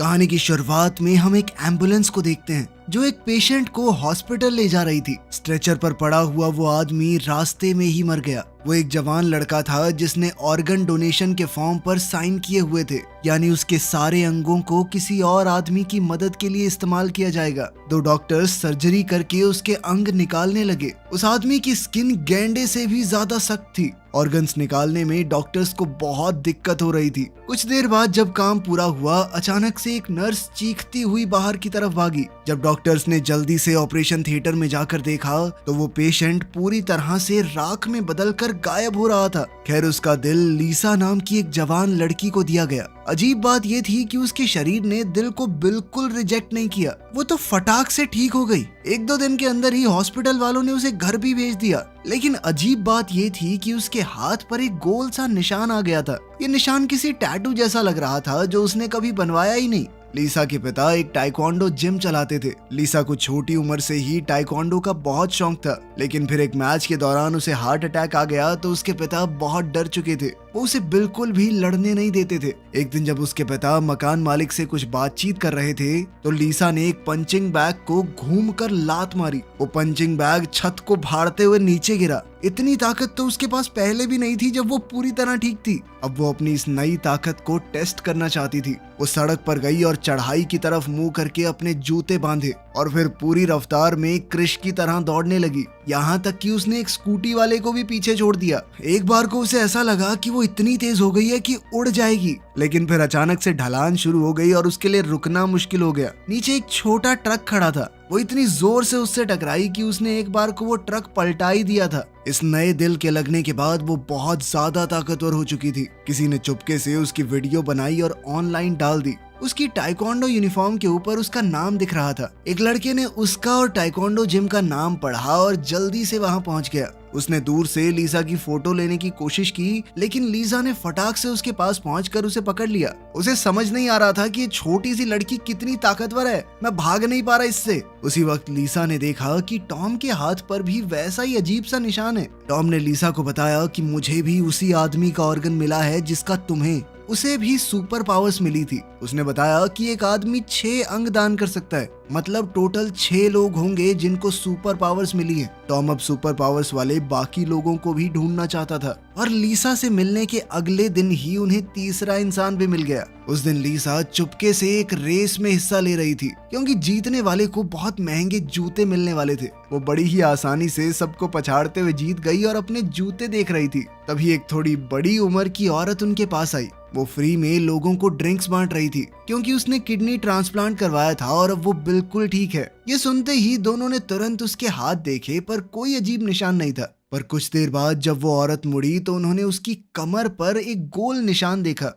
कहानी की शुरुआत में हम एक एम्बुलेंस को देखते हैं जो एक पेशेंट को हॉस्पिटल ले जा रही थी। स्ट्रेचर पर पड़ा हुआ वो आदमी रास्ते में ही मर गया। वो एक जवान लड़का था जिसने ऑर्गन डोनेशन के फॉर्म पर साइन किए हुए थे, यानी उसके सारे अंगों को किसी और आदमी की मदद के लिए इस्तेमाल किया जाएगा। दो डॉक्टर्स सर्जरी करके उसके अंग निकालने लगे। उस आदमी की स्किन गैंडे से भी ज्यादा सख्त थी। ऑर्गन्स निकालने में डॉक्टर्स को बहुत दिक्कत हो रही थी। कुछ देर बाद जब काम पूरा हुआ, अचानक से एक नर्स चीखती हुई बाहर की तरफ भागी। जब डॉक्टर्स ने जल्दी से ऑपरेशन थिएटर में जाकर देखा तो वो पेशेंट पूरी तरह से राख में बदलकर गायब हो रहा था। खैर, उसका दिल लीसा नाम की एक जवान लड़की को दिया गया। अजीब बात यह थी कि उसके शरीर ने दिल को बिल्कुल रिजेक्ट नहीं किया। वो तो फटाक से ठीक हो गई। 1-2 दिन के अंदर ही हॉस्पिटल वालों ने उसे घर भी भेज दिया। लेकिन अजीब बात यह थी कि उसके हाथ पर एक गोल सा निशान आ गया था। ये निशान किसी टैटू जैसा लग रहा था जो उसने कभी बनवाया ही नहीं। लीसा के पिता एक टाइक्वांडो जिम चलाते थे। लीसा को छोटी उम्र से ही टाइक्वांडो का बहुत शौक था, लेकिन फिर एक मैच के दौरान उसे हार्ट अटैक आ गया तो उसके पिता बहुत डर चुके थे। वो उसे बिल्कुल भी लड़ने नहीं देते थे। एक दिन जब उसके पिता मकान मालिक से कुछ बातचीत कर रहे थे तो लीसा ने एक पंचिंग बैग को घूमकर लात मारी। वो पंचिंग बैग छत को फाड़ते हुए नीचे गिरा। इतनी ताकत तो उसके पास पहले भी नहीं थी जब वो पूरी तरह ठीक थी। अब वो अपनी इस नई ताकत को टेस्ट करना चाहती थी। वो सड़क पर गई और चढ़ाई की तरफ मुंह करके अपने जूते बांधे और फिर पूरी रफ्तार में क्रिश की तरह दौड़ने लगी। यहाँ तक कि उसने एक स्कूटी वाले को भी पीछे छोड़ दिया। एक बार को उसे ऐसा लगा कि वो इतनी तेज हो गई है कि उड़ जाएगी, लेकिन फिर अचानक से ढलान शुरू हो गई और उसके लिए रुकना मुश्किल हो गया। नीचे एक छोटा ट्रक खड़ा था। वो इतनी जोर से उससे टकराई कि उसने एक बार को वो ट्रक पलटा ही दिया था। इस नए दिल के लगने के बाद वो बहुत ज्यादा ताकतवर हो चुकी थी। किसी ने चुपके से उसकी वीडियो बनाई और ऑनलाइन डाल दी। उसकी टाइक्वांडो यूनिफॉर्म के ऊपर उसका नाम दिख रहा था। एक लड़के ने उसका और टाइक्वांडो जिम का नाम पढ़ा और जल्दी से वहां पहुंच गया। उसने दूर से लीसा की फोटो लेने की कोशिश की, लेकिन लीसा ने फटाक से उसके पास पहुंचकर उसे पकड़ लिया। उसे समझ नहीं आ रहा था कि ये छोटी सी लड़की कितनी ताकतवर है। मैं भाग नहीं पा रहा इससे। उसी वक्त लीसा ने देखा कि टॉम के हाथ पर भी वैसा ही अजीब सा निशान है। टॉम ने लीसा को बताया कि मुझे भी उसी आदमी का ऑर्गन मिला है जिसका तुम्हें। उसे भी सुपर पावर्स मिली थी। उसने बताया कि एक आदमी 6 अंग दान कर सकता है, मतलब टोटल 6 लोग होंगे जिनको सुपर पावर्स मिली है। टॉम अब सुपर पावर्स वाले बाकी लोगों को भी ढूंढना चाहता था और लीसा से मिलने के अगले दिन ही उन्हें तीसरा इंसान भी मिल गया। उस दिन लीसा चुपके से एक रेस में हिस्सा ले रही थी, क्योंकि जीतने वाले को बहुत महंगे जूते मिलने वाले थे। वो बड़ी ही आसानी से सबको पछाड़ते हुए जीत गई और अपने जूते देख रही थी। तभी एक थोड़ी बड़ी उम्र की औरत उनके पास आई। वो फ्री में लोगों को ड्रिंक्स बांट रही थी, क्योंकि उसने किडनी ट्रांसप्लांट करवाया था और अब वो बिल्कुल ठीक है। ये सुनते ही दोनों ने तुरंत उसके हाथ देखे, पर कोई अजीब निशान नहीं था। पर कुछ देर बाद जब वो औरत मुड़ी तो उन्होंने उसकी कमर पर एक गोल निशान देखा।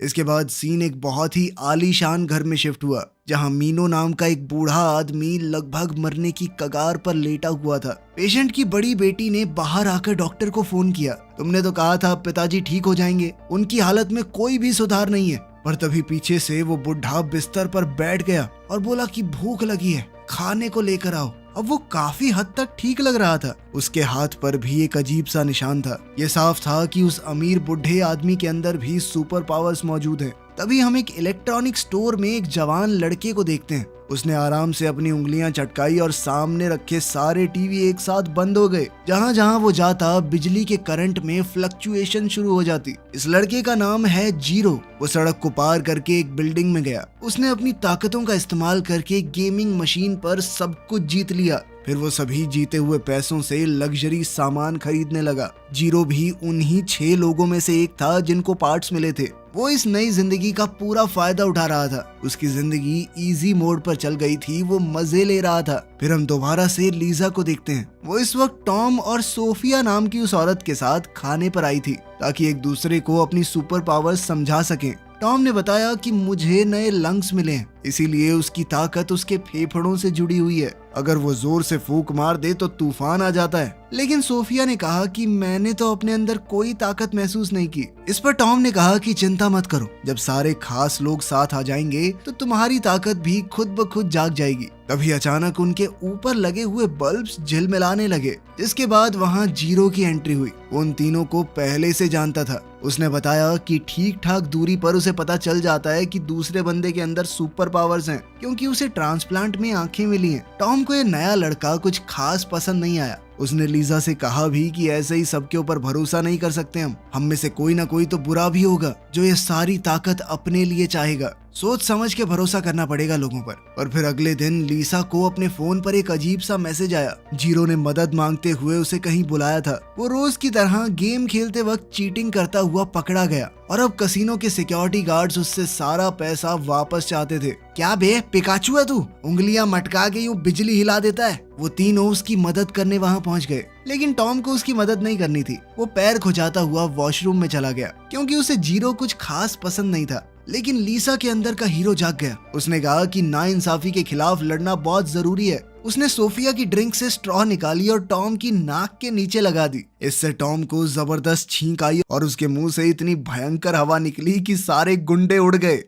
इसके बाद सीन एक बहुत ही आलीशान घर में शिफ्ट हुआ, जहां मीनो नाम का एक बूढ़ा आदमी लगभग मरने की कगार पर लेटा हुआ था। पेशेंट की बड़ी बेटी ने बाहर आकर डॉक्टर को फोन किया। तुमने तो कहा था पिताजी ठीक हो जाएंगे, उनकी हालत में कोई भी सुधार नहीं है। पर तभी पीछे से वो बुढ़ा बिस्तर पर बैठ गया और बोला कि भूख लगी है, खाने को लेकर आओ। अब वो काफी हद तक ठीक लग रहा था। उसके हाथ पर भी एक अजीब सा निशान था। ये साफ था कि उस अमीर बुढ़े आदमी के अंदर भी सुपर पावर्स मौजूद हैं। तभी हम एक इलेक्ट्रॉनिक स्टोर में एक जवान लड़के को देखते हैं। उसने आराम से अपनी उंगलियां चटकाई और सामने रखे सारे टीवी एक साथ बंद हो गए। जहां जहां वो जाता बिजली के करंट में फ्लक्चुएशन शुरू हो जाती। इस लड़के का नाम है जीरो। वो सड़क को पार करके एक बिल्डिंग में गया। उसने अपनी ताकतों का इस्तेमाल करके गेमिंग मशीन पर सब कुछ जीत लिया। फिर वो सभी जीते हुए पैसों से लग्जरी सामान खरीदने लगा। जीरो भी उन्हीं 6 लोगों में से एक था जिनको पार्ट्स मिले थे। वो इस नई जिंदगी का पूरा फायदा उठा रहा था। उसकी जिंदगी इजी मोड पर चल गई थी। वो मजे ले रहा था। फिर हम दोबारा से लीजा को देखते हैं। वो इस वक्त टॉम और सोफिया नाम की उस औरत के साथ खाने पर आई थी, ताकि एक दूसरे को अपनी सुपर पावर्स समझा सकें। टॉम ने बताया कि मुझे नए लंग्स मिले हैं, इसीलिए उसकी ताकत उसके फेफड़ों से जुड़ी हुई है। अगर वो जोर से फूंक मार दे तो तूफान आ जाता है। लेकिन सोफिया ने कहा कि मैंने तो अपने अंदर कोई ताकत महसूस नहीं की। इस पर टॉम ने कहा कि चिंता मत करो, जब सारे खास लोग साथ आ जाएंगे तो तुम्हारी ताकत भी खुद ब खुद जाग जाएगी। तभी अचानक उनके ऊपर लगे हुए बल्ब्स झिलमिलाने लगे, जिसके बाद वहां जीरो की एंट्री हुई। वो उन तीनों को पहले से जानता था। उसने बताया कि ठीक ठाक दूरी पर उसे पता चल जाता है कि दूसरे बंदे के अंदर सुपर पावर्स हैं, क्योंकि उसे ट्रांसप्लांट में आंखें मिली हैं। टॉम को ये नया लड़का कुछ खास पसंद नहीं आया। उसने लीजा से कहा भी कि ऐसे ही सबके ऊपर भरोसा नहीं कर सकते हम में से कोई ना कोई तो बुरा भी होगा जो ये सारी ताकत अपने लिए चाहेगा। सोच समझ के भरोसा करना पड़ेगा लोगों पर। और फिर अगले दिन लीसा को अपने फोन पर एक अजीब सा मैसेज आया। जीरो ने मदद मांगते हुए उसे कहीं बुलाया था। वो रोज की तरह गेम खेलते वक्त चीटिंग करता हुआ पकड़ा गया और अब कसिनो के सिक्योरिटी गार्ड्स उससे सारा पैसा वापस चाहते थे। क्या बे, पिकाचू है तू? उंगलियां मटका के यूं बिजली हिला देता है। वो तीनों उसकी मदद करने वहां पहुंच गए, लेकिन टॉम को उसकी मदद नहीं करनी थी। वो पैर खुजाता हुआ वॉशरूम में चला गया, क्योंकि उसे जीरो कुछ खास पसंद नहीं था। लेकिन लीसा के अंदर का हीरो जाग गया। उसने कहा कि नाइंसाफी के खिलाफ लड़ना बहुत जरूरी है। उसने सोफिया की ड्रिंक से स्ट्रॉ निकाली और टॉम की नाक के नीचे लगा दी। इससे टॉम को जबरदस्त छींक आई और उसके मुंह से इतनी भयंकर हवा निकली कि सारे गुंडे उड़ गए।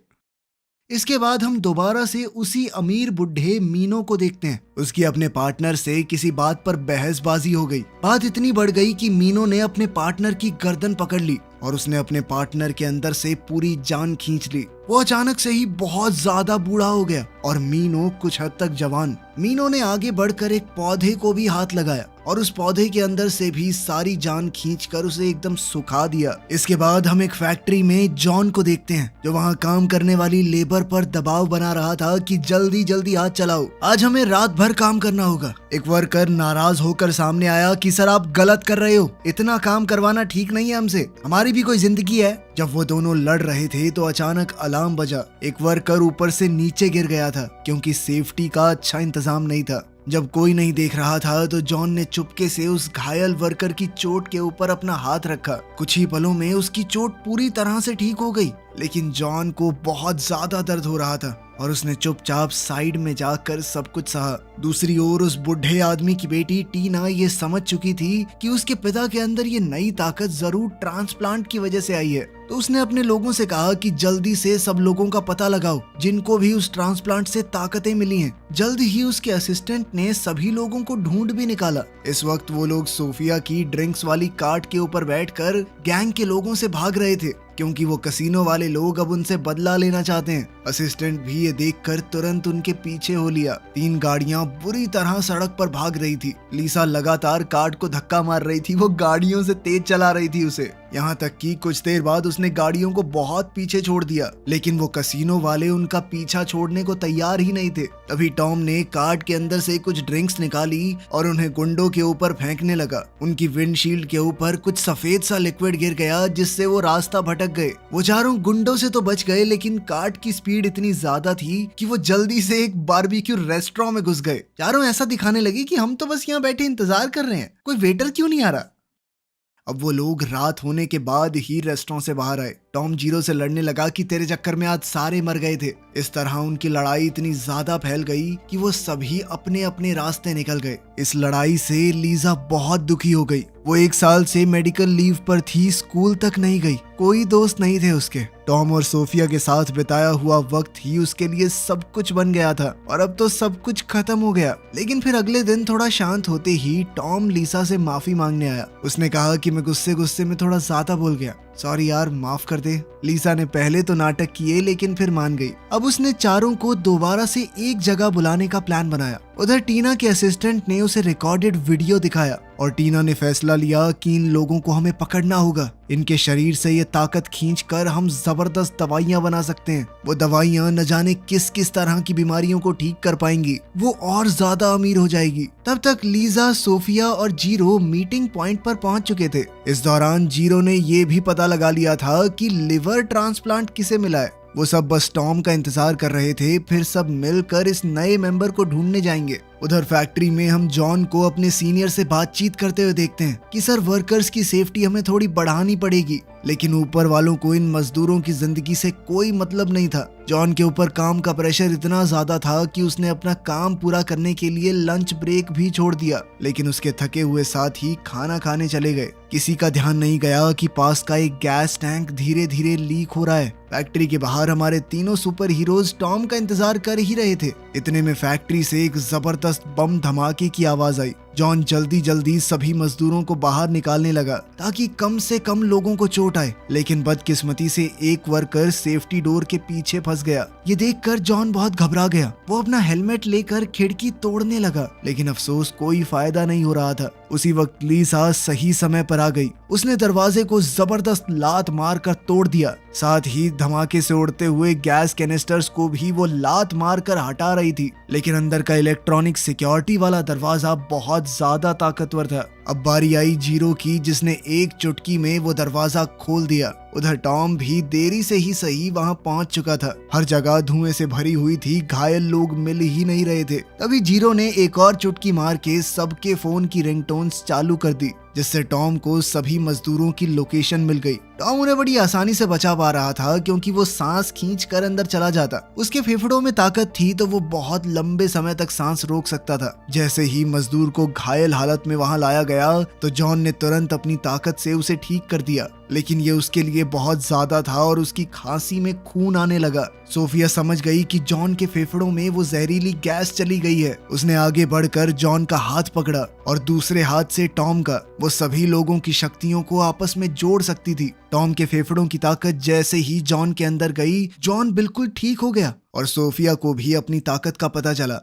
इसके बाद हम दोबारा से उसी अमीर बुढ़े मीनो को देखते हैं। उसकी अपने पार्टनर से किसी बात पर बहसबाजी हो गई। बात इतनी बढ़ गई कि मीनो ने अपने पार्टनर की गर्दन पकड़ ली और उसने अपने पार्टनर के अंदर से पूरी जान खींच ली। वो अचानक से ही बहुत ज्यादा बूढ़ा हो गया और मीनो कुछ हद तक जवान। मीनो ने आगे बढ़कर एक पौधे को भी हाथ लगाया और उस पौधे के अंदर से भी सारी जान खींचकर उसे एकदम सुखा दिया। इसके बाद हम एक फैक्ट्री में जॉन को देखते हैं, जो वहाँ काम करने वाली लेबर पर दबाव बना रहा था कि जल्दी जल्दी हाथ चलाओ, आज हमें रात भर काम करना होगा। एक वर्कर नाराज होकर सामने आया कि सर आप गलत कर रहे हो, इतना काम करवाना ठीक नहीं है हमसे, हमारी भी कोई जिंदगी है। जब वो दोनों लड़ रहे थे तो अचानक अलार्म बजा। एक वर्कर ऊपर से नीचे गिर गया था, क्योंकि सेफ्टी का अच्छा इंतजाम नहीं था। जब कोई नहीं देख रहा था तो जॉन ने चुपके से उस घायल वर्कर की चोट के ऊपर अपना हाथ रखा। कुछ ही पलों में उसकी चोट पूरी तरह से ठीक हो गई, लेकिन जॉन को बहुत ज्यादा दर्द हो रहा था और उसने चुपचाप साइड में जाकर सब कुछ सहा। दूसरी ओर उस बुढ़े आदमी की बेटी टीना ये समझ चुकी थी कि उसके पिता के अंदर ये नई ताकत जरूर ट्रांसप्लांट की वजह से आई है। तो उसने अपने लोगों से कहा कि जल्दी से सब लोगों का पता लगाओ जिनको भी उस ट्रांसप्लांट से ताकतें मिली हैं। जल्द ही उसके असिस्टेंट ने सभी लोगों को ढूंढ भी निकाला। इस वक्त वो लोग सोफिया की ड्रिंक्स वाली कार्ट के ऊपर बैठकर गैंग के लोगों से भाग रहे थे, क्योंकि वो कसिनो वाले लोग अब उनसे बदला लेना चाहते हैं। असिस्टेंट भी ये देखकर तुरंत उनके पीछे हो लिया। 3 गाड़ियां बुरी तरह सड़क पर भाग रही थी। लीसा लगातार कार्ट को धक्का मार रही थी, वो गाड़ियों से तेज चला रही थी उसे, यहाँ तक कि कुछ देर बाद उसने गाड़ियों को बहुत पीछे छोड़ दिया। लेकिन वो कसिनो वाले उनका पीछा छोड़ने को तैयार ही नहीं थे। तभी टॉम ने कार्ट के अंदर से कुछ ड्रिंक्स निकाली और उन्हें गुंडों के ऊपर फेंकने लगा। उनकी विंडशील्ड के ऊपर कुछ सफेद सा लिक्विड गिर गया, जिससे वो रास्ता भटक गए। वो चारों गुंडों से तो बच गए, लेकिन कार्ट की स्पीड इतनी ज्यादा थी कि वो जल्दी से एक बारबेक्यू रेस्टोरेंट में घुस गए। चारों ऐसा दिखाने लगे कि हम तो बस यहाँ बैठे इंतजार कर रहे हैं, कोई वेटर क्यों नहीं आ रहा। अब वो लोग रात होने के बाद ही रेस्टोरेंट से बाहर आए। टॉम जीरो से लड़ने लगा कि तेरे चक्कर में आज सारे मर गए थे। इस तरह उनकी लड़ाई इतनी ज्यादा फैल गई कि वो सभी अपने अपने रास्ते निकल गए। इस लड़ाई से लीजा बहुत दुखी हो गई। वो 1 साल से मेडिकल लीव पर थी, स्कूल तक नहीं गई, कोई दोस्त नहीं थे उसके। टॉम और सोफिया के साथ बिताया हुआ वक्त ही उसके लिए सब कुछ बन गया था और अब तो सब कुछ खत्म हो गया। लेकिन फिर अगले दिन थोड़ा शांत होते ही टॉम लीसा से माफी मांगने आया। उसने कहा कि मैं गुस्से में थोड़ा ज्यादा बोल गया, सॉरी यार माफ कर दे। लीसा ने पहले तो नाटक किए, लेकिन फिर मान गई। अब उसने चारों को दोबारा से एक जगह बुलाने का प्लान बनाया। उधर टीना के असिस्टेंट ने उसे रिकॉर्डेड वीडियो दिखाया और टीना ने फैसला लिया कि इन लोगों को हमें पकड़ना होगा। इनके शरीर से ये ताकत खींचकर हम जबरदस्त दवाइयां बना सकते हैं। वो दवाइयां न जाने किस किस तरह की बीमारियों को ठीक कर पाएंगी। वो और ज्यादा अमीर हो जाएगी। तब तक लीजा, सोफिया और जीरो मीटिंग पॉइंट पर पहुंच चुके थे। इस दौरान जीरो ने ये भी पता लगा लिया था कि लिवर ट्रांसप्लांट किसे मिला है। वो सब बस टॉम का इंतजार कर रहे थे, फिर सब मिलकर इस नए मेंबर को ढूंढने जाएंगे। उधर फैक्ट्री में हम जॉन को अपने सीनियर से बातचीत करते हुए देखते हैं कि सर वर्कर्स की सेफ्टी हमें थोड़ी बढ़ानी पड़ेगी। लेकिन ऊपर वालों को इन मजदूरों की जिंदगी से कोई मतलब नहीं था। जॉन के ऊपर काम का प्रेशर इतना ज्यादा था कि उसने अपना काम पूरा करने के लिए लंच ब्रेक भी छोड़ दिया। लेकिन उसके थके हुए साथ ही खाना खाने चले गए। किसी का ध्यान नहीं गया कि पास का एक गैस टैंक धीरे धीरे लीक हो रहा है। फैक्ट्री के बाहर हमारे तीनों सुपर हीरोज टॉम का इंतजार कर ही रहे थे। इतने में फैक्ट्री से एक जबरदस्त बम धमाके की आवाज आई, जॉन जल्दी जल्दी सभी मजदूरों को बाहर निकालने लगा ताकि कम से कम लोगों को चोट आए, लेकिन बदकिस्मती से एक वर्कर सेफ्टी डोर के पीछे फंस गया। ये देखकर जॉन बहुत घबरा गया। वो अपना हेलमेट लेकर खिड़की तोड़ने लगा, लेकिन अफसोस कोई फायदा नहीं हो रहा था। उसी वक्त लीसा सही समय पर आ गई। उसने दरवाजे को जबरदस्त लात मारकर तोड़ दिया। साथ ही धमाके से उड़ते हुए गैस कैनिस्टर्स को भी वो लात मारकर हटा रही थी, लेकिन अंदर का इलेक्ट्रॉनिक सिक्योरिटी वाला दरवाजा बहुत ज्यादा ताकतवर था। अब बारी आई जीरो की, जिसने एक चुटकी में वो दरवाजा खोल दिया। उधर टॉम भी देरी से ही सही वहां पहुंच चुका था। हर जगह धुएं से भरी हुई थी, घायल लोग मिल ही नहीं रहे थे। तभी जीरो ने एक और चुटकी मार के सबके फोन की रिंगटोन्स चालू कर दी, जिससे टॉम को सभी मजदूरों की लोकेशन मिल गई। टॉम उन्हें बड़ी आसानी से बचा पा रहा था, क्योंकि वो सांस खींच कर अंदर चला जाता। उसके फेफड़ों में ताकत थी तो वो बहुत लंबे समय तक सांस रोक सकता था। जैसे ही मजदूर को घायल हालत में वहां लाया गया तो जॉन ने तुरंत अपनी ताकत से उसे ठीक कर दिया, लेकिन ये उसके लिए बहुत ज्यादा था और उसकी खांसी में खून आने लगा। सोफिया समझ गई कि जॉन के फेफड़ों में वो जहरीली गैस चली गई है। उसने आगे बढ़कर जॉन का हाथ पकड़ा और दूसरे हाथ से टॉम का। वो सभी लोगों की शक्तियों को आपस में जोड़ सकती थी। टॉम के फेफड़ों की ताकत जैसे ही जॉन के अंदर गई, जॉन बिल्कुल ठीक हो गया और सोफिया को भी अपनी ताकत का पता चला।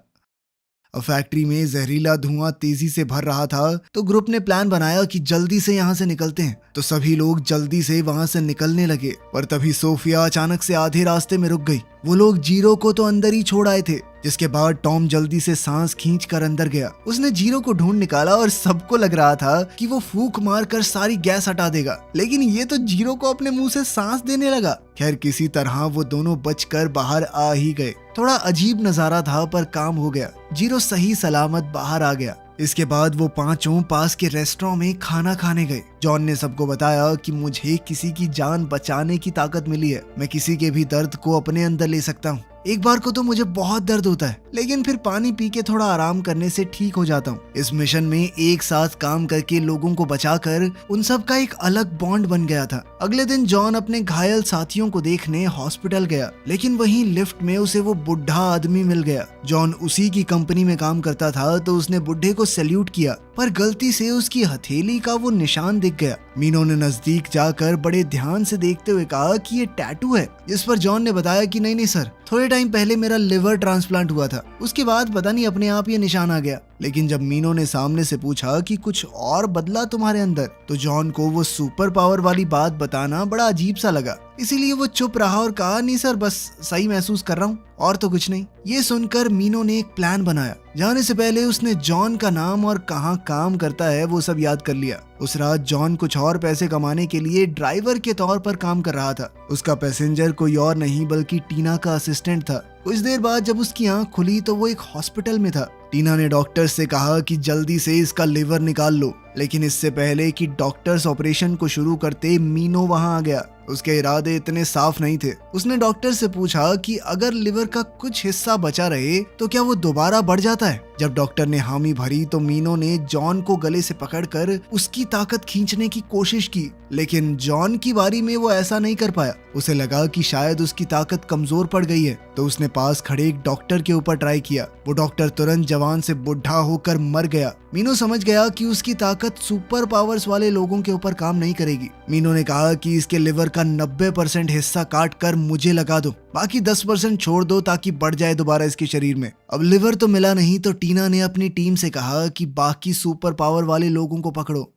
फैक्ट्री में जहरीला धुआं तेजी से भर रहा था, तो ग्रुप ने प्लान बनाया कि जल्दी से यहाँ से निकलते हैं। तो सभी लोग जल्दी से वहाँ से निकलने लगे, पर तभी सोफिया अचानक से आधे रास्ते में रुक गई। वो लोग जीरो को तो अंदर ही छोड़ आए थे, जिसके बाद टॉम जल्दी से सांस खींच कर अंदर गया। उसने जीरो को ढूंढ निकाला और सबको लग रहा था कि वो फूंक मारकर सारी गैस हटा देगा, लेकिन ये तो जीरो को अपने मुंह से सांस देने लगा। खैर, किसी तरह वो दोनों बचकर बाहर आ ही गए। थोड़ा अजीब नजारा था, पर काम हो गया। जीरो सही सलामत बाहर आ गया। इसके बाद वो पांचों पास के रेस्टोरेंट में खाना खाने गए। जॉन ने सबको बताया कि मुझे किसी की जान बचाने की ताकत मिली है। मैं किसी के भी दर्द को अपने अंदर ले सकता हूँ। एक बार को तो मुझे बहुत दर्द होता है, लेकिन फिर पानी पी के थोड़ा आराम करने से ठीक हो जाता हूँ। इस मिशन में एक साथ काम करके लोगों को बचाकर उन सब का एक अलग बॉन्ड बन गया था। अगले दिन जॉन अपने घायल साथियों को देखने हॉस्पिटल गया, लेकिन वहीं लिफ्ट में उसे वो बुढ़ा आदमी मिल गया। जॉन उसी की कंपनी में काम करता था, तो उसने बुढ़े को सैल्यूट किया, पर गलती से उसकी हथेली का वो निशान दिख गया। मीनो ने नजदीक जाकर बड़े ध्यान से देखते हुए कहा कि ये टैटू है, जिस पर जॉन ने बताया कि नहीं सर, थोड़े टाइम पहले मेरा लिवर ट्रांसप्लांट हुआ था, उसके बाद पता नहीं अपने आप ये निशान आ गया। लेकिन जब मीनो ने सामने से पूछा कि कुछ और बदला तुम्हारे अंदर, तो जॉन को वो सुपर पावर वाली बात बताना बड़ा अजीब सा लगा। इसीलिए वो चुप रहा और कहा, नहीं सर, बस सही महसूस कर रहा हूँ और तो कुछ नहीं। ये सुनकर मीनो ने एक प्लान बनाया। जाने से पहले उसने जॉन का नाम और कहाँ काम करता है वो सब याद कर लिया। उस रात जॉन कुछ और पैसे कमाने के लिए ड्राइवर के तौर पर काम कर रहा था। उसका पैसेंजर कोई और नहीं बल्कि टीना का असिस्टेंट था। कुछ देर बाद जब उसकी आंख खुली तो वो एक हॉस्पिटल में था। टीना ने डॉक्टर से कहा कि जल्दी से इसका लिवर निकाल लो, लेकिन इससे पहले कि डॉक्टर्स ऑपरेशन को शुरू करते, मीनो वहां आ गया। उसके इरादे इतने साफ नहीं थे। उसने डॉक्टर से पूछा कि अगर लिवर का कुछ हिस्सा बचा रहे तो क्या वो दोबारा बढ़ जाता है। जब डॉक्टर ने हामी भरी तो मीनो ने जॉन को गले से पकड़कर उसकी ताकत खींचने की कोशिश की, लेकिन जॉन की बारी में वो ऐसा नहीं कर पाया। उसे लगा कि शायद उसकी ताकत कमजोर पड़ गई है, तो उसने पास खड़े एक डॉक्टर के ऊपर ट्राई किया। वो डॉक्टर तुरंत जवान से बुढ़ा होकर मर गया। मीनो समझ गया कि उसकी ताकत सुपर पावर्स वाले लोगों के ऊपर काम नहीं करेगी। मीनो ने कहा कि इसके लिवर का 90% हिस्सा काट कर मुझे लगा दो, बाकी 10% छोड़ दो ताकि बढ़ जाए दोबारा इसके शरीर में। अब लिवर तो मिला नहीं, तो टीना ने अपनी टीम से कहा कि बाकी सुपर पावर वाले लोगों को पकड़ो।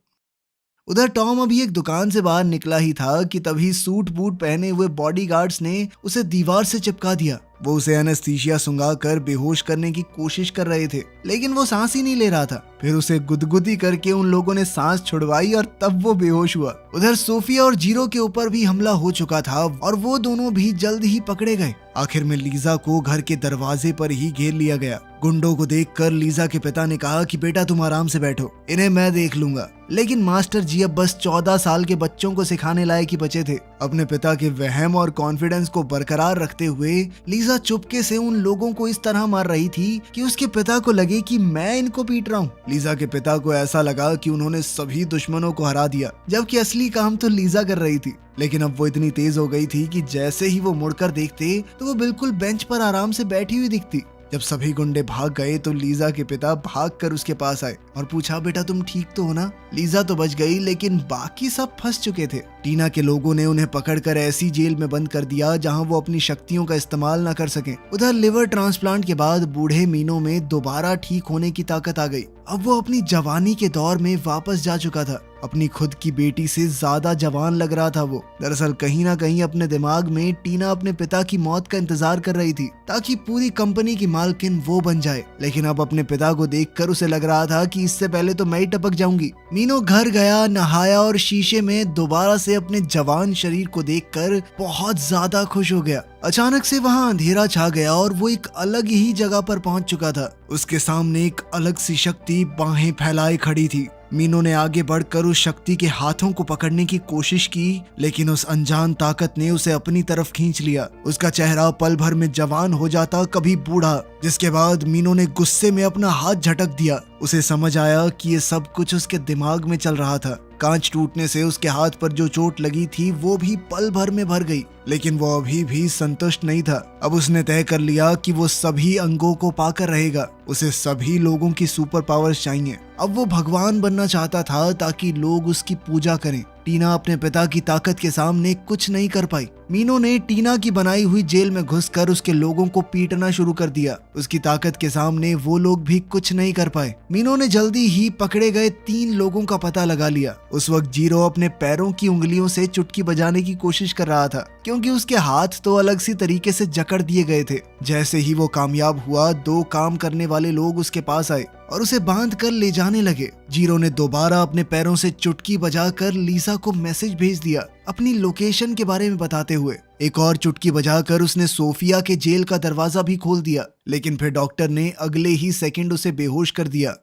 उधर टॉम अभी एक दुकान से बाहर निकला ही था कि तभी सूट बूट पहने हुए बॉडीगार्ड्स ने उसे दीवार से चिपका दिया। वो उसे एनेस्थीसिया सुंघाकर बेहोश करने की कोशिश कर रहे थे, लेकिन वो सांस ही नहीं ले रहा था। फिर उसे गुदगुदी करके उन लोगों ने सांस छुड़वाई और तब वो बेहोश हुआ। उधर सोफिया और जीरो के ऊपर भी हमला हो चुका था और वो दोनों भी जल्द ही पकड़े गए। आखिर में लीजा को घर के दरवाजे पर ही घेर लिया गया। गुंडों को देखकर लीजा के पिता ने कहा कि बेटा तुम आराम से बैठो, इन्हें मैं देख लूंगा। लेकिन मास्टर जी अब बस 14 साल के बच्चों को सिखाने लायक ही बचे थे। अपने पिता के वहम और कॉन्फिडेंस को बरकरार रखते हुए लीजा चुपके से उन लोगों को इस तरह मार रही थी कि उसके पिता को लगे कि मैं इनको पीट रहा हूँ। लीजा के पिता को ऐसा लगा कि उन्होंने सभी दुश्मनों को हरा दिया, जबकि असली काम तो लीजा कर रही थी। लेकिन अब वो इतनी तेज हो गई थी कि जैसे ही वो मुड़कर देखते तो वो बिल्कुल बेंच पर आराम से बैठी हुई दिखती। जब सभी गुंडे भाग गए तो लीजा के पिता भागकर उसके पास आए और पूछा, बेटा तुम ठीक तो हो ना? लीजा तो बच गई लेकिन बाकी सब फंस चुके थे। टीना के लोगों ने उन्हें पकड़कर ऐसी जेल में बंद कर दिया जहां वो अपनी शक्तियों का इस्तेमाल न कर सकें। उधर लिवर ट्रांसप्लांट के बाद बूढ़े मीनो में दोबारा ठीक होने की ताकत आ गई। अब वो अपनी जवानी के दौर में वापस जा चुका था। अपनी खुद की बेटी से ज्यादा जवान लग रहा था वो। दरअसल कहीं ना कहीं अपने दिमाग में टीना अपने पिता की मौत का इंतजार कर रही थी ताकि पूरी कंपनी की मालकिन वो बन जाए। लेकिन अब अपने पिता को देखकर उसे लग रहा था कि इससे पहले तो मैं ही टपक जाऊंगी। मीनो घर गया, नहाया और शीशे में दोबारा से अपने जवान शरीर को देखकर बहुत ज्यादा खुश हो गया। अचानक से वहाँ अंधेरा छा गया और वो एक अलग ही जगह पर पहुंच चुका था। उसके सामने एक अलग सी शक्ति बाहें फैलाए खड़ी थी। मीनो ने आगे बढ़कर उस शक्ति के हाथों को पकड़ने की कोशिश की, लेकिन उस अनजान ताकत ने उसे अपनी तरफ खींच लिया। उसका चेहरा पल भर में जवान हो जाता, कभी बूढ़ा, जिसके बाद मीनो ने गुस्से में अपना हाथ झटक दिया। उसे समझ आया कि ये सब कुछ उसके दिमाग में चल रहा था। कांच टूटने से उसके हाथ पर जो चोट लगी थी वो भी पल भर में भर गई, लेकिन वो अभी भी संतुष्ट नहीं था। अब उसने तय कर लिया कि वो सभी अंगों को पाकर रहेगा। उसे सभी लोगों की सुपर पावर्स चाहिए। अब वो भगवान बनना चाहता था ताकि लोग उसकी पूजा करें। टीना अपने पिता की ताकत के सामने कुछ नहीं कर पाई। मीनो ने टीना की बनाई हुई जेल में घुसकर उसके लोगों को पीटना शुरू कर दिया। उसकी ताकत के सामने वो लोग भी कुछ नहीं कर पाए। मीनो ने जल्दी ही पकड़े गए 3 लोगों का पता लगा लिया। उस वक्त जीरो अपने पैरों की उंगलियों से चुटकी बजाने की कोशिश कर रहा था, क्योंकि उसके हाथ तो अलग सी तरीके से जकड़ दिए गए थे। जैसे ही वो कामयाब हुआ, 2 काम करने वाले लोग उसके पास आए और उसे बांध कर ले जाने लगे। जीरो ने दोबारा अपने पैरों से चुटकी बजाकर लीसा को मैसेज भेज दिया, अपनी लोकेशन के बारे में बताते हुए। एक और चुटकी बजाकर उसने सोफिया के जेल का दरवाजा भी खोल दिया, लेकिन फिर डॉक्टर ने अगले ही सेकंड उसे बेहोश कर दिया।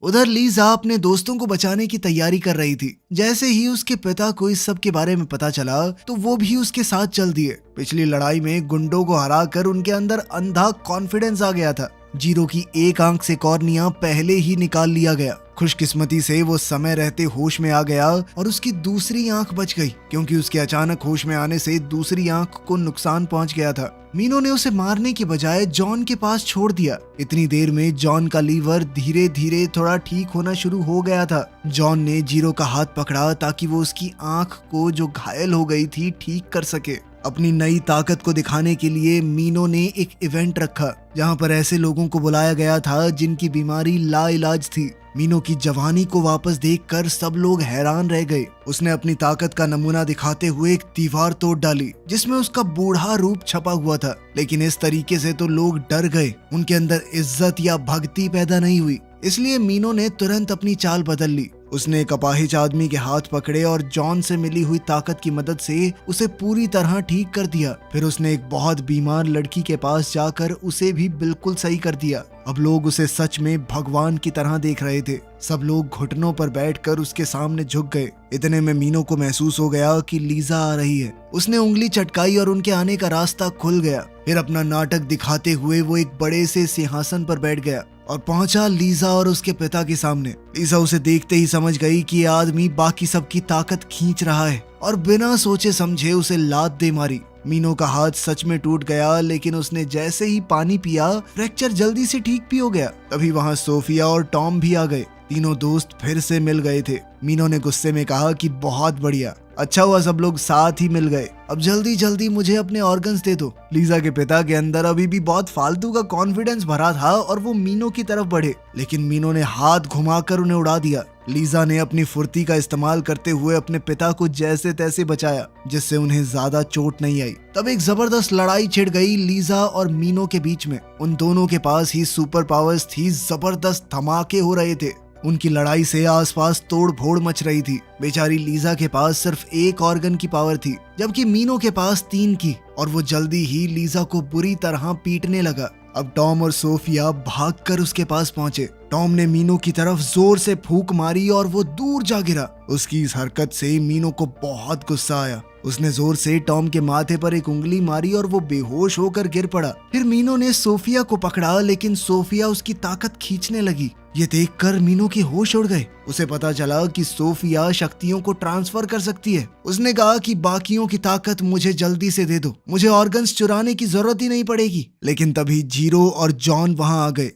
उधर लीजा अपने दोस्तों को बचाने की तैयारी कर रही थी। जैसे ही उसके पिता को इस सब के बारे में पता चला तो वो भी उसके साथ चल दिए। पिछली लड़ाई में गुंडों को हराकर उनके अंदर अंधा कॉन्फिडेंस आ गया था। जीरो की एक आंख से कॉर्निया पहले ही निकाल लिया गया। खुशकिस्मती से वो समय रहते होश में आ गया और उसकी दूसरी आंख बच गई, क्योंकि उसके अचानक होश में आने से दूसरी आंख को नुकसान पहुंच गया था। मीनो ने उसे मारने की बजाय जॉन के पास छोड़ दिया। इतनी देर में जॉन का लीवर धीरे धीरे थोड़ा ठीक होना शुरू हो गया था। जॉन ने जीरो का हाथ पकड़ा ताकि वो उसकी आंख को जो घायल हो गई थी ठीक कर सके। अपनी नई ताकत को दिखाने के लिए मीनो ने एक इवेंट रखा जहां पर ऐसे लोगों को बुलाया गया था जिनकी बीमारी लाइलाज थी। मीनो की जवानी को वापस देखकर सब लोग हैरान रह गए। उसने अपनी ताकत का नमूना दिखाते हुए एक दीवार तोड़ डाली जिसमें उसका बूढ़ा रूप छपा हुआ था, लेकिन इस तरीके से तो लोग डर गए। उनके अंदर इज्जत या भक्ति पैदा नहीं हुई, इसलिए मीनो ने तुरंत अपनी चाल बदल ली। उसने एक अपाहिज आदमी के हाथ पकड़े और जॉन से मिली हुई ताकत की मदद से उसे पूरी तरह ठीक कर दिया। फिर उसने एक बहुत बीमार लड़की के पास जाकर उसे भी बिल्कुल सही कर दिया। अब लोग उसे सच में भगवान की तरह देख रहे थे। सब लोग घुटनों पर बैठकर उसके सामने झुक गए। इतने में मीनो को महसूस हो गया कि लीजा आ रही है। उसने उंगली चटकाई और उनके आने का रास्ता खुल गया। फिर अपना नाटक दिखाते हुए वो एक बड़े से सिंहासन पर बैठ गया और पहुंचा लीजा और उसके पिता के सामने। लीजा उसे देखते ही समझ गई कि ये आदमी बाकी सबकी ताकत खींच रहा है और बिना सोचे समझे उसे लात दे मारी। मीनो का हाथ सच में टूट गया, लेकिन उसने जैसे ही पानी पिया फ्रैक्चर जल्दी से ठीक भी हो गया। तभी वहाँ सोफिया और टॉम भी आ गए। तीनों दोस्त फिर से मिल गए थे। मीनो ने गुस्से में कहा कि बहुत बढ़िया, अच्छा हुआ सब लोग साथ ही मिल गए। अब जल्दी जल्दी मुझे अपने ऑर्गन्स दे दो। लीजा के पिता के अंदर अभी भी बहुत फालतू का कॉन्फिडेंस भरा था और वो मीनो की तरफ बढ़े, लेकिन मीनो ने हाथ घुमाकर उन्हें उड़ा दिया। लीजा ने अपनी फुर्ती का इस्तेमाल करते हुए अपने पिता को जैसे तैसे बचाया, जिससे उन्हें ज्यादा चोट नहीं आई। तब एक जबरदस्त लड़ाई छिड़ गई लीजा और मीनो के बीच में। उन दोनों के पास ही सुपर पावर्स थी, जबरदस्त धमाके हो रहे थे। उनकी लड़ाई से आसपास तोड़ फोड़ मच रही थी। बेचारी लीजा के पास सिर्फ एक ऑर्गन की पावर थी, जबकि मीनो के पास 3 की, और वो जल्दी ही लीजा को बुरी तरह पीटने लगा। अब टॉम और सोफिया भागकर उसके पास पहुंचे। टॉम ने मीनो की तरफ जोर से फूंक मारी और वो दूर जा गिरा। उसकी इस हरकत से मीनो को बहुत गुस्सा आया। उसने जोर से टॉम के माथे पर एक उंगली मारी और वो बेहोश होकर गिर पड़ा। फिर मीनो ने सोफिया को पकड़ा, लेकिन सोफिया उसकी ताकत खींचने लगी। ये देखकर मीनो के होश उड़ गए। उसे पता चला कि सोफिया शक्तियों को ट्रांसफर कर सकती है। उसने कहा कि बाकियों की ताकत मुझे जल्दी से दे दो, मुझे ऑर्गन्स चुराने की जरूरत ही नहीं पड़ेगी। लेकिन तभी जीरो और जॉन वहां आ गए।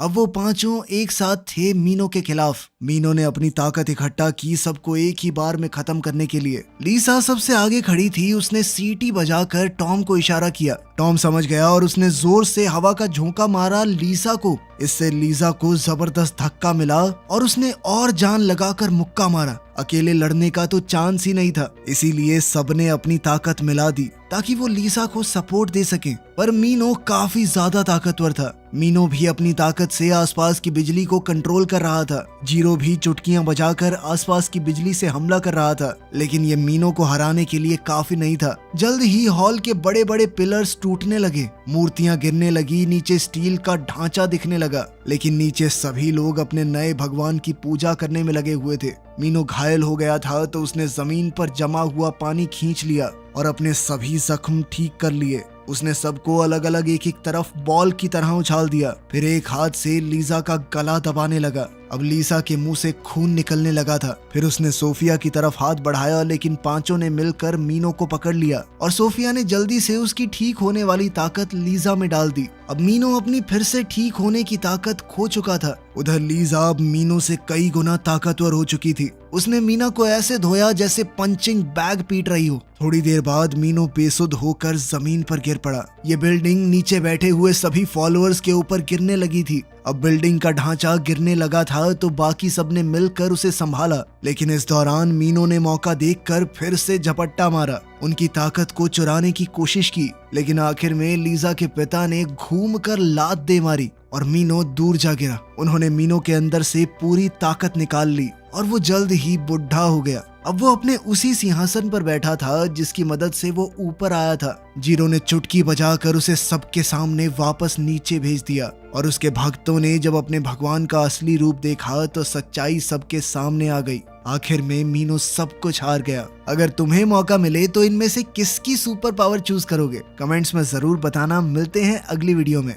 अब वो पांचों एक साथ थे मीनो के खिलाफ। मीनो ने अपनी ताकत इकट्ठा की सबको एक ही बार में खत्म करने के लिए। लीसा सबसे आगे खड़ी थी। उसने सीटी बजाकर टॉम को इशारा किया। टॉम समझ गया और उसने जोर से हवा का झोंका मारा लीसा को। इससे लीसा को जबरदस्त धक्का मिला और उसने और जान लगाकर मुक्का मारा। अकेले लड़ने का तो चांस ही नहीं था, इसीलिए सबने अपनी ताकत मिला दी ताकि वो लीसा को सपोर्ट दे सके। पर मीनो काफी ज्यादा ताकतवर था। मीनो भी अपनी ताकत से आसपास की बिजली को कंट्रोल कर रहा था। जीरो भी चुटकियां बजाकर आसपास की बिजली से हमला कर रहा था। लेकिन ये मीनो को हराने के लिए काफी नहीं था। जल्द ही हॉल के बड़े बड़े पिलर्स टूटने लगे, मूर्तियां गिरने लगी, नीचे स्टील का ढांचा दिखने लगा। लेकिन नीचे सभी लोग अपने नए भगवान की पूजा करने में लगे हुए थे। मीनो घायल हो गया था तो उसने जमीन पर जमा हुआ पानी खींच लिया और अपने सभी जख्म ठीक कर लिए। उसने सबको अलग अलग एक एक तरफ बॉल की तरह उछाल दिया। फिर एक हाथ से लीसा का गला दबाने लगा। अब लीसा के मुंह से खून निकलने लगा था। फिर उसने सोफिया की तरफ हाथ बढ़ाया, लेकिन पांचों ने मिलकर मीनो को पकड़ लिया और सोफिया ने जल्दी से उसकी ठीक होने वाली ताकत लीसा में डाल दी। अब मीनो अपनी फिर से ठीक होने की ताकत खो चुका था। उधर लीसा अब मीनो से कई गुना ताकतवर हो चुकी थी। उसने मीना को ऐसे धोया जैसे पंचिंग बैग पीट रही हो। थोड़ी देर बाद मीनो बेसुध होकर जमीन पर गिर पड़ा। ये बिल्डिंग नीचे बैठे हुए सभी फॉलोअर्स के ऊपर गिरने लगी थी। अब बिल्डिंग का ढांचा गिरने लगा था तो बाकी सबने मिलकर उसे संभाला। लेकिन इस दौरान मीनो ने मौका देखकर फिर से झपट्टा मारा, उनकी ताकत को चुराने की कोशिश की। लेकिन आखिर में लीसा के पिता ने घूमकर लात दे मारी और मीनो दूर जा गिरा। उन्होंने मीनो के अंदर से पूरी ताकत निकाल ली और वो जल्द ही बुढ़ा हो गया। अब वो अपने उसी सिंहासन पर बैठा था जिसकी मदद से वो ऊपर आया था। जीरो ने चुटकी बजाकर उसे सबके सामने वापस नीचे भेज दिया और उसके भक्तों ने जब अपने भगवान का असली रूप देखा तो सच्चाई सबके सामने आ गई। आखिर में मीनो सब कुछ हार गया। अगर तुम्हें मौका मिले तो इनमें से किसकी सुपर पावर चूज करोगे? कमेंट्स में जरूर बताना। मिलते हैं अगली वीडियो में।